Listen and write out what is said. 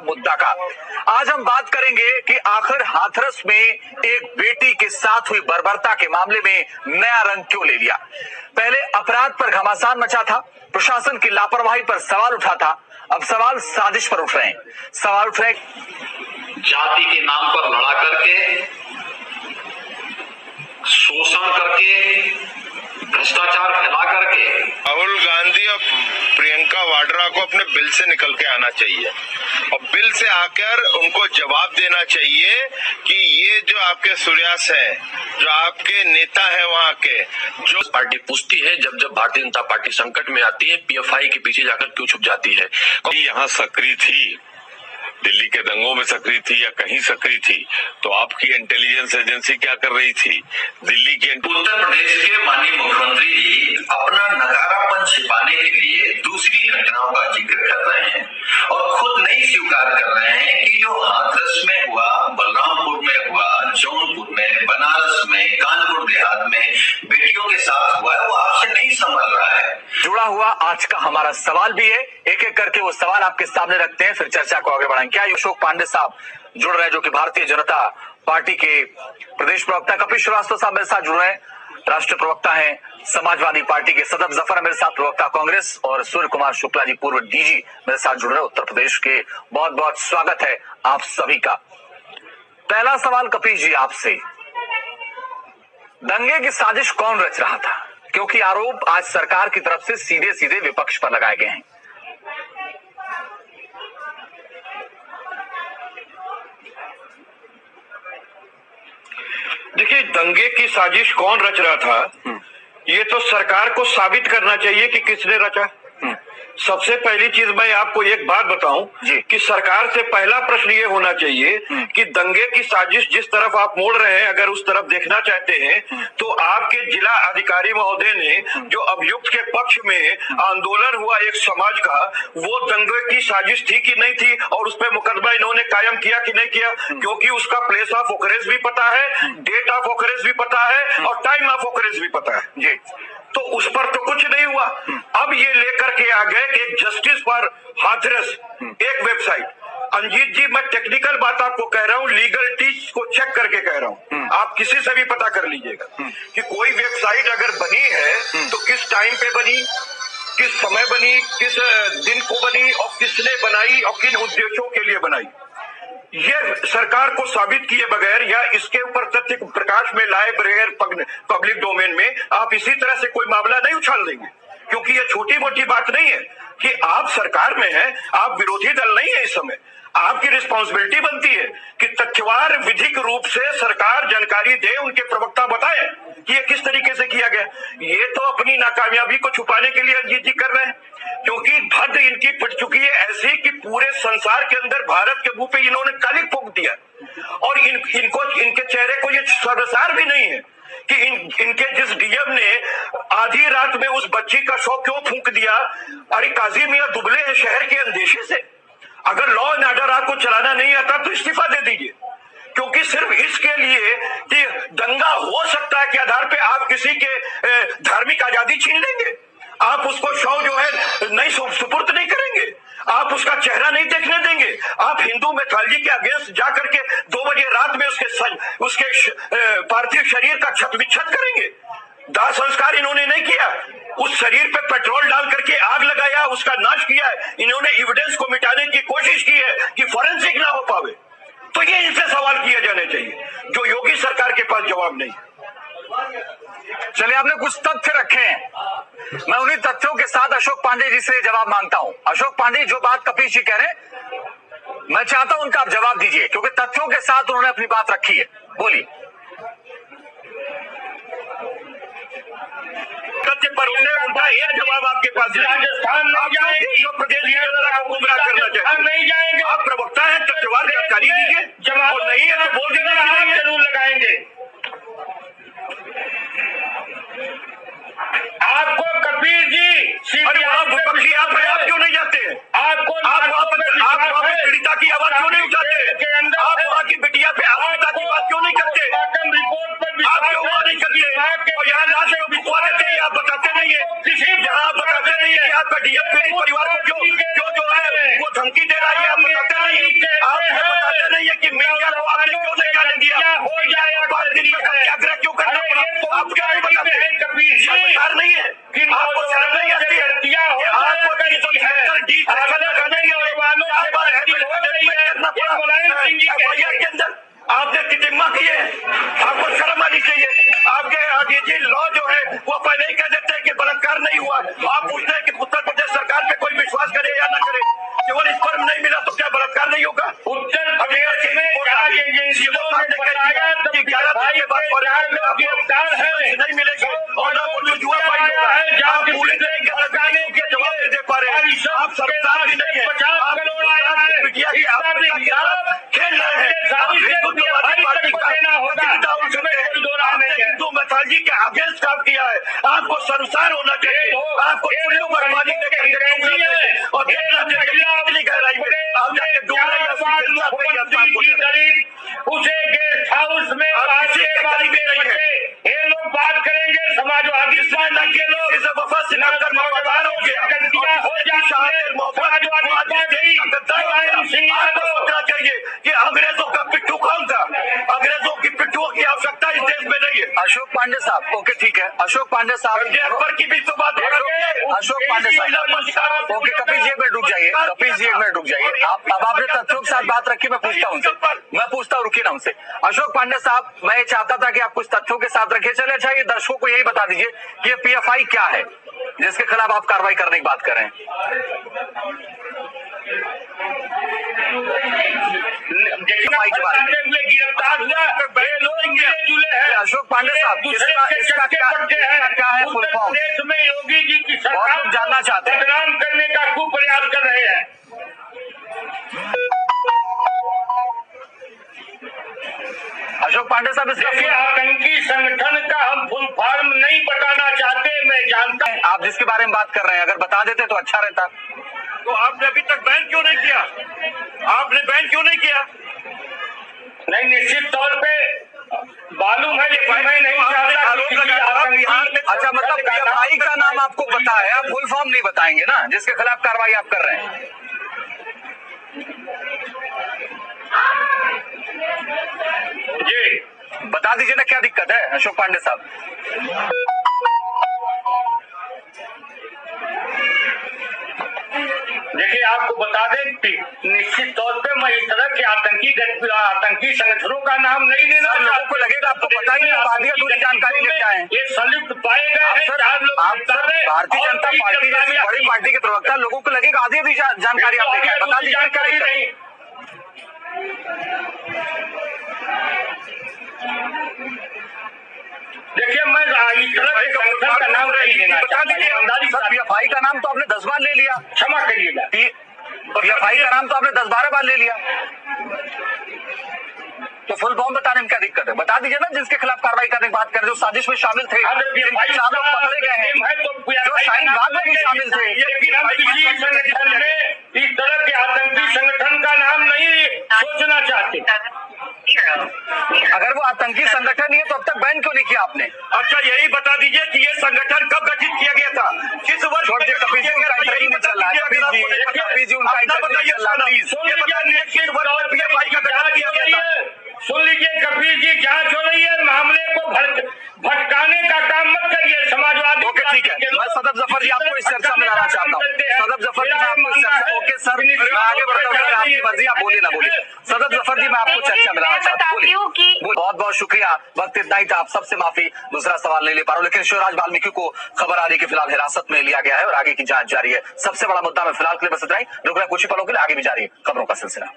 मुद्दा का आज हम बात करेंगे कि आखिर हाथरस में एक बेटी के साथ हुई बर्बरता के मामले में नया रंग क्यों ले लिया। पहले अपराध पर घमासान मचा था, प्रशासन की लापरवाही पर सवाल उठा था, अब सवाल साजिश पर उठ रहे हैं। सवाल उठ रहे जाति के नाम पर लड़ा करके, शोषण करके, भ्रष्टाचार फैला करके राहुल गांधी और प्रियंका वाड्रा को अपने बिल से निकल के आना चाहिए और बिल से आकर उनको जवाब देना चाहिए कि ये जो आपके सूर्यास है, जो आपके नेता है वहाँ के, जो पार्टी पूछती है जब जब भारतीय जनता पार्टी संकट में आती है, पीएफआई के पीछे जाकर क्यों छुप जाती है। यहाँ सक्रिय थी, दिल्ली के दंगों में सक्रिय थी या कहीं सक्रिय थी, तो आपकी इंटेलिजेंस एजेंसी क्या कर रही थी? दिल्ली के उत्तर प्रदेश के माननीय मुख्यमंत्री जी अपना नकारापन छिपाने के लिए दूसरी घटनाओं का जिक्र कर रहे हैं और खुद नहीं स्वीकार कर रहे हैं कि जो हाथरस में हुआ, बलरामपुर में हुआ, जौनपुर में, बनारस में, कानपुर देहात में बेटियों के साथ हुआ है, वो आपसे नहीं संभल रहा है। जुड़ा हुआ आज का हमारा सवाल भी है, एक एक करके वो सवाल आपके सामने रखते हैं, फिर चर्चा को आगे बढ़ाएंगे। क्या अशोक पांडे साहब जुड़ रहे हैं, जो कि भारतीय जनता पार्टी के प्रदेश प्रवक्ता, कपिल श्रीवास्तव साहब मेरे साथ जुड़ रहे हैं, राष्ट्रीय प्रवक्ता हैं समाजवादी पार्टी के, सदफ जफर मेरे साथ प्रवक्ता कांग्रेस, और सूर्य कुमार शुक्ला जी पूर्व डीजी मेरे साथ जुड़ रहे हैं उत्तर प्रदेश के। बहुत बहुत स्वागत है आप सभी का। पहला सवाल कपिल जी आपसे, दंगे की साजिश कौन रच रहा था, क्योंकि आरोप आज सरकार की तरफ से सीधे सीधे विपक्ष पर लगाए गए हैं। देखिए, दंगे की साजिश कौन रच रहा था, ये तो सरकार को साबित करना चाहिए कि किसने रचा। सबसे पहली चीज मैं आपको एक बात बताऊं कि सरकार से पहला प्रश्न ये होना चाहिए कि दंगे की साजिश जिस तरफ आप मोड़ रहे हैं, अगर उस तरफ देखना चाहते हैं तो आपके जिला अधिकारी महोदय ने जो अभियुक्त के पक्ष में आंदोलन हुआ एक समाज का, वो दंगे की साजिश थी कि नहीं थी, और उस पर मुकदमा इन्होंने कायम किया कि नहीं किया, क्योंकि उसका प्लेस ऑफ ऑकरेंस भी पता है, डेट ऑफ ऑकरेंस भी पता है और टाइम ऑफ ऑकरेंस भी पता है जी। तो उस पर तो कुछ नहीं हुआ। अब ये लेकर के आ गए कि जस्टिस फॉर हाथरस एक वेबसाइट, अंजीत जी मैं टेक्निकल बात आपको कह रहा हूँ, लीगलिटीज को चेक करके कह रहा हूँ, आप किसी से भी पता कर लीजिएगा कि कोई वेबसाइट अगर बनी है तो किस टाइम पे बनी, किस समय बनी, किस दिन को बनी और किसने बनाई और किन उद्देश्यों के लिए बनाई, ये सरकार को साबित किए बगैर या इसके ऊपर तथ्य प्रकाश में लाए बगैर पब्लिक डोमेन में आप इसी तरह से कोई मामला नहीं उछाल देंगे, क्योंकि ये छोटी मोटी बात नहीं है कि आप सरकार में हैं, आप विरोधी दल नहीं है इस समय। आपकी रिस्पॉन्सिबिलिटी बनती है कि तथ्यवार विधिक रूप से सरकार जानकारी दे, उनके प्रवक्ता बताए कि ये किस तरीके से किया गया। ये तो अपनी नाकामयाबी को छुपाने के लिए अंजीत जी कर रहे हैं, क्योंकि भद्द इनकी फट चुकी है ऐसी कि पूरे संसार के अंदर भारत के मुंह पे इन्होंने कालिक फूंक दिया और इनके चेहरे को ये सर्वसार भी नहीं है कि इनके जिस डीएम ने आधी रात में उस बच्ची का शव क्यों फूंक दिया। अरे काजी मियां दुबले हैं शहर के अंदेशे से, अगर लॉ एंड ऑर्डर आपको चलाना नहीं आता तो इस्तीफा दे दीजिए, क्योंकि सिर्फ इसके लिए कि दंगा हो सकता है के आधार पे आप किसी के धार्मिक आजादी छीन लेंगे, आप उसको शव जो है नहीं सुपुर्द नहीं करेंगे, आप उसका चेहरा नहीं देखने देंगे, आप हिंदू मैथोलॉजी के अगेंस्ट जाकर के 2 बजे रात में उसके पार्थिव शरीर का छत विच्छत करेंगे। दाह संस्कार इन्होंने नहीं किया, उस शरीर पे पेट्रोल डाल करके आग लगाया, उसका नाश किया है, इन्होंने एविडेंस को मिटाने की कोशिश की है कि फॉरेंसिक ना हो पावे। तो ये इनसे सवाल किए जाने चाहिए जो योगी सरकार के पास जवाब नहीं। चलिए, आपने कुछ तथ्य रखे हैं, मैं उन्हीं तथ्यों के साथ अशोक पांडे जी से जवाब मांगता हूं। अशोक पांडे, जो बात कपिल जी कह रहे हैं मैं चाहता हूं उनका आप जवाब दीजिए, क्योंकि तथ्यों के साथ उन्होंने अपनी बात रखी है। बोलिए। तथ्य पर उनका एक जवाब आपके पास राजस्थान नहीं जाएंगे, प्रदेश की जनता को गुमराह करना चाहिए, नहीं जाएंगे। आप प्रवक्ता हैं, तथ्यवार जानकारी दीजिए, जवाब नहीं है तो बोल दीजिए जरूर लगाएंगे। आपको कपिल जी, अरे आप विपक्षी आप क्यों नहीं जाते हैं? आपको आप पीड़िता की आवाज क्यों नहीं उठाते? आप वहाँ की बिटिया पे आत्महत्या की बात क्यों नहीं करते? आप क्यों वहाँ नहीं करते? और यहाँ लाश को बिकवा देते हैं, आप बताते नहीं है, यहाँ आप बताते नहीं है कि आपका डीएम पीड़ित परिवार को क्यों जो है वो धमकी दे रहा है, आप बताते नहीं है। बलात्कार नहीं होगा? उत्तर प्रदेश में जांच एजेंसियों ने बताया तो PFI के 4 लोग गिरफ्तार हैं। नहीं मिलेगी और ना वो जुआ फाइल होगा। आप पूरे तरीके से जवाब नहीं दे पा रहे हैं। आप सरकार भी नहीं है, 50 करोड़ आया है, बिटिया की आप खेल रहे हैं। आप हिंदुत्ववादी पार्टी का हिंदू मैथोलॉजी के अगेंस्ट काम किया है। आपको संसार होना चाहिए, आपको चुनियों बर्बादी और देखना चाहिए कितनी गहराई में आप जाके डूब रहे हैं। उसे गेस्ट हाउस में बारी भी नहीं है। ये लोग बात करेंगे समाजवादी पार्टी के लोग चाहिए कि अंग्रेजों का पिट्ठू कौन था? अंग्रेजों की पिट्ठुओं की आवश्यकता इस देश में नहीं है। अशोक पांडे साहब, ओके ठीक है। अशोक पांडे साहब, अकबर की भी तो बात हो रही है। अशोक पांडे साहब, ओके कपिल जी एक मिनट रुक जाइए, कपिल जी एक मिनट रुक जाइए। आप अब आपने तथ्यों के साथ बात रखी, मैं पूछता हूँ रुकिए ना उनसे। अशोक पांडे साहब, मैं ये चाहता था कि आप कुछ तथ्यों के साथ रखिए। चलिए अच्छा, ये दर्शकों को यही बता दीजिए कि ये PFI क्या है जिसके खिलाफ आप कार्रवाई करने की बात कर रहे हैं। गिरफ्तार हुआ अशोक पांडे साहब, इसका क्या है फुल फॉर्म? प्रदेश में योगी जी की बहुत सरकार लोग जानना चाहते हैं। बदनाम करने का खूब प्रयास कर रहे हैं। अशोक पांडे साहब, इसका आतंकी संगठन का हम फुल फॉर्म नहीं बताना चाहते, मैं जानता हूँ। आप जिसके बारे में बात कर रहे हैं अगर बता देते तो अच्छा रहता। तो आपने अभी तक बैन क्यों नहीं किया? आपने बैन क्यों नहीं किया? नहीं, निश्चित तौर पे मालूम है, लेकिन मैं नहीं चाहता कि किसी बिहार में अच्छा, मतलब PFI का नाम आपको पता है, आप फुल फॉर्म नहीं बताएंगे ना जिसके खिलाफ कार्रवाई आप कर रहे हैं। जी बता दीजिए ना क्या दिक्कत है अशोक पांडे साहब। देखिए, आपको बता दें कि निश्चित तौर पे मैं इस तरह के आतंकी संगठनों का नाम नहीं लेना। लोगों को लगेगा आपको पता ही नहीं, बाद में पूरी जानकारी लेके आए हैं। ये संलिप्त पाए गए हैं 4 लोग। भारतीय जनता पार्टी जैसी बड़ी पार्टी के प्रवक्ता, लोगों को लगेगा आधी भी जानकारी आप लेके आए। बता दीजिए क्या दिक्कत है। देखिए, मैं इस तरह के संगठन का नाम नहीं लेना चाहता। PFI का नाम तो आपने 10 बार ले लिया। क्षमा करिएगा, PFI का नाम तो आपने 10-12 बार ले लिया, तो फुल फॉर्म बताने में क्या दिक्कत है? बता दीजिए ना जिसके खिलाफ कार्रवाई करने की बात करें, जो साजिश में शामिल थे, जिनके 4 लोग पकड़े गए हैं, जो शाहीन बाग में भी शामिल थे। लेकिन हम किसी संगठन में इस तरह के आतंकी संगठन का नाम नहीं सोचना चाहते। अगर वो आतंकी संगठन ही है तो अब तक बैन क्यों नहीं किया आपने? अच्छा, यही बता दीजिए कि ये संगठन कब गठित किया गया था, किस वर्ष? कपिल जी उनका इंटरव्यू में चल रहा है। कपिल जी उनका इंटरव्यू चल रहा है, प्लीज। सुन लीजिए कपिल जी, जांच हो रही है, मामले को भटकाने का काम मत करिए। समाजवादी ओके ठीक है, मैं सदब जफर जी आपको इस चर्चा में लाना चाहता हूँ। सदब जफर जी, मैं आपको इस चर्चा, ओके सर, मैं आगे बढ़ता हूँ, आपकी मर्जी, आप बोलिए ना बोलिए। सदब जफर जी, मैं आपको चर्चा में लाना चाहता हूँ, बोलिए। बहुत बहुत शुक्रिया, वक्त इतना ही था, आप सबसे माफी, दूसरा सवाल नहीं ले पा रहा हूँ। लेकिन शिवराज वाल्मीकि को खबर आ रही है कि फिलहाल हिरासत में लिया गया है और आगे की जांच जारी है। सबसे बड़ा मुद्दा में फिलहाल के लिए बस इतना ही। रुक रहे कुछ ही पलों के लिए, आगे भी जारी है खबरों का सिलसिला।